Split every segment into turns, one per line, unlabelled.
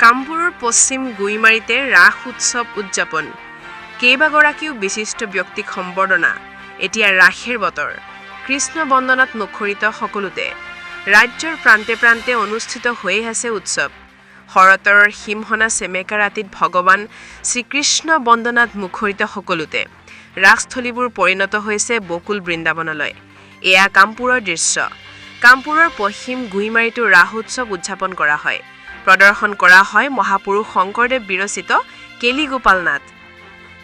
কামপুৰৰ পশ্চিম গুইমাৰীতে ৰাস উৎসৱ উদযাপন কেইবাগৰাকীও বিশিষ্ট ব্যক্তিক সম্বৰ্ধনা এতিয়া ৰাসেৰ বতৰ কৃষ্ণ বন্দনাত মুখৰিত সকলোতে ৰাজ্যৰ প্ৰান্তে প্ৰান্তে অনুষ্ঠিত হৈ আছে উৎসৱ শৰতৰ হিমহনা সেমেকা ৰাতিত ভগৱান শ্ৰীকৃষ্ণ বন্দনাত মুখৰিত সকলোতে ৰাসস্থলীবোৰ পৰিণত হৈছে বকুল বৃন্দাবনলৈ এয়া কামপুৰৰ দৃশ্য কামপুৰৰ পশ্চিম গুইমাৰীতো ৰাস উৎসৱ উদযাপন কৰা হয় প্ৰদৰ্শন কৰা হয় মহাপুৰুষ শংকৰদেৱ বিৰচিত কেলিগোপাল নাট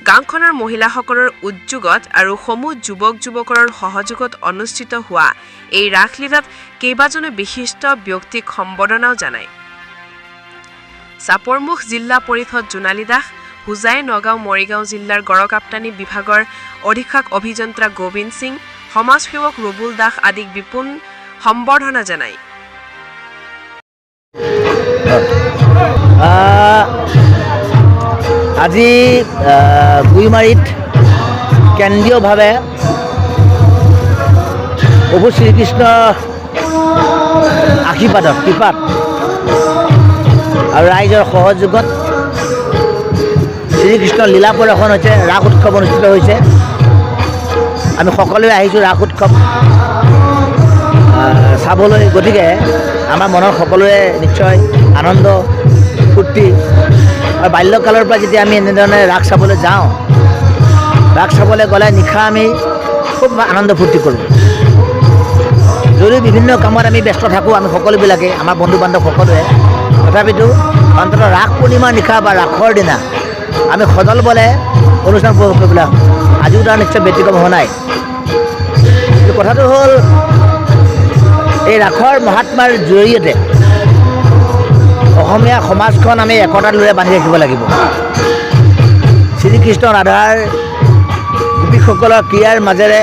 গাঁওখনৰ মহিলাসকলৰ উদ্যোগত আৰু সমূহ যুৱকৰ সহযোগত অনুষ্ঠিত হোৱা এই ৰাসলীলাত কেইবাজনো বিশিষ্ট ব্যক্তিক সম্বৰ্ধনাও জনায় চাপৰমুখ জিলা পৰিষদ জোনালী দাস হুজাই নগাঁও মৰিগাঁও জিলাৰ গড়কাপ্তানী বিভাগৰ অধীক্ষক অভিযন্ত্ৰা গোবিন্দ সিং সমাজসেৱক ৰবুল দাস আদিক বিপুল সম্বৰ্ধনা জনায়
আজি গুইমাৰীত কেন্দ্ৰীয়ভাৱে প্ৰভু শ্ৰীকৃষ্ণ আশীৰ্বাদত কৃপাত আৰু ৰাইজৰ সহযোগত শ্ৰীকৃষ্ণৰ লীলা প্ৰদৰ্শন হৈছে ৰাস উৎসৱ অনুষ্ঠিত হৈছে আমি সকলোৱে আহিছোঁ ৰাস উৎসৱ চাবলৈ গতিকে আমাৰ মনৰ সকলোৱে নিশ্চয় আনন্দ ফূৰ্তি আৰু বাল্যকালৰ পৰা যেতিয়া আমি এনেধৰণে ৰাস চাবলৈ যাওঁ ৰাস চাবলৈ গ'লে নিশা আমি খুব আনন্দ ফূৰ্তি কৰোঁ যদিও বিভিন্ন কামত আমি ব্যস্ত থাকোঁ আমি সকলোবিলাকে আমাৰ বন্ধু বান্ধৱ সকলোৱে তথাপিতো অন্ততঃ ৰাস পূৰ্ণিমাৰ নিশা বা ৰাসৰ দিনা আমি সদল বলে অনুষ্ঠান উপভোগ কৰিবলৈ আহোঁ আজিও তাৰ নিশ্চয় ব্যতিক্ৰম হোৱা নাই কিন্তু কথাটো হ'ল এই ৰাসৰ মহাত্মাৰ জৰিয়তে অসমীয়া সমাজখন আমি একতাৰ লৰে বান্ধি ৰাখিব লাগিব শ্ৰীকৃষ্ণ ৰাধাৰ গোপীসকলৰ ক্ৰিয়াৰ মাজেৰে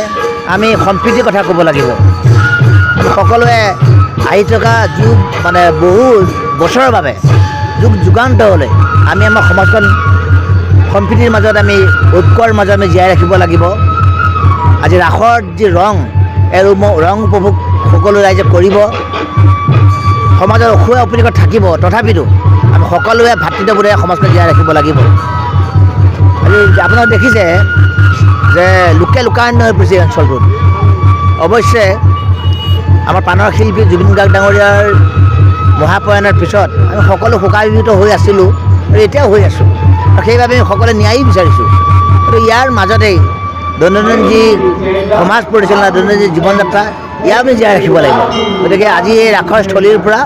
আমি সম্প্ৰীতিৰ কথা ক'ব লাগিব সকলোৱে আহি থকা যুগ বহু বছৰৰ বাবে যুগান্তৰলৈ আমি আমাৰ সমাজখন সম্প্ৰীতিৰ মাজত আমি ঐক্যৰ মাজত আমি জীয়াই ৰাখিব লাগিব আজি ৰাসৰ যি ৰং এই ৰং উপভোগ সকলো ৰাইজে কৰিব সমাজৰ অসুয়া অপৰিকত থাকিব তথাপিতো আমি সকলোৱে ভাতৃত্ববোধে সমাজখন জীয়াই ৰাখিব লাগিব আজি আপোনালোকে দেখিছে যে লোকাৰণ্য হৈ পৰিছে এই অঞ্চলটোত অৱশ্যে আমাৰ প্ৰাণৰ শিল্পী জুবিন গাৰ্গ ডাঙৰীয়াৰ মহাপ্ৰয়াণৰ পিছত আমি সকলো শোকাভিভূত হৈ আছিলোঁ আৰু এতিয়াও হৈ আছোঁ আৰু সেইবাবে আমি সকলোৱে ন্যায়ো বিচাৰিছোঁ আৰু ইয়াৰ মাজতেই দৈনন্দিন যি সমাজ পৰিচালনা দৈনন্দিন যি জীৱন যাত্ৰা ইয়াক আমি জীয়াই ৰাখিব লাগিব গতিকে আজি এই ৰাসৰ স্থলীৰ পৰা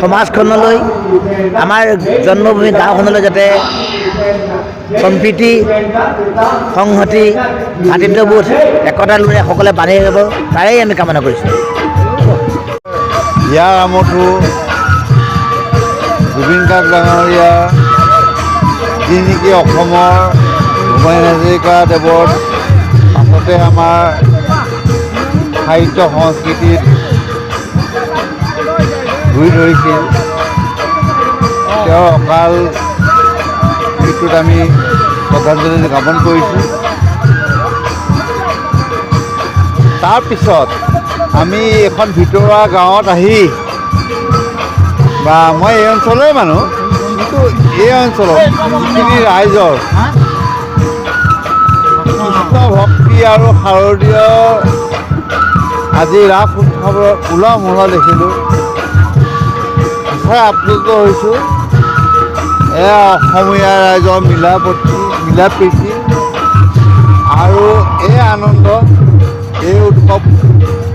সমাজখনলৈ আমাৰ জন্মভূমি গাঁওখনলৈ যাতে সম্প্ৰীতি সংহতি ভাতৃত্ববোধ একতাৰ লৰে সকলোৱে বান্ধি ৰাখিব তাৰেই আমি কামনা কৰিছোঁ
ইয়াৰ আমঠু জুবিন গাৰ্গ ডাঙৰীয়া যি নেকি অসমৰ ভূপেন হাজৰিকাদেৱৰ পাছতে আমাৰ সাহিত্য সংস্কৃতিত ধুই ধৰিছিল তেওঁৰ অকাল মৃত্যুত আমি শ্ৰদ্ধাঞ্জলি জ্ঞাপন কৰিছোঁ তাৰপিছত আমি এখন ভিতৰুৱা গাঁৱত আহি বা মই এই অঞ্চলৰে মানুহ কিন্তু এই অঞ্চলত যিখিনি ৰাইজৰ কৃষ্ণ ভক্তি আৰু শাৰদীয় আজি ৰাস উৎসৱৰ উলহ মালহ দেখিলোঁ সঁচাই আপ্লুত হৈছোঁ এয়া অসমীয়া ৰাইজৰ মিলা প্ৰীতি আৰু এই আনন্দ এই উৎসৱ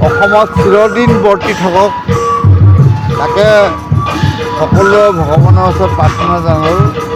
অসমত চিৰদিন বৰ্তি থাকক তাকে সকলোৱে ভগৱানৰ ওচৰত প্ৰাৰ্থনা জনালোঁ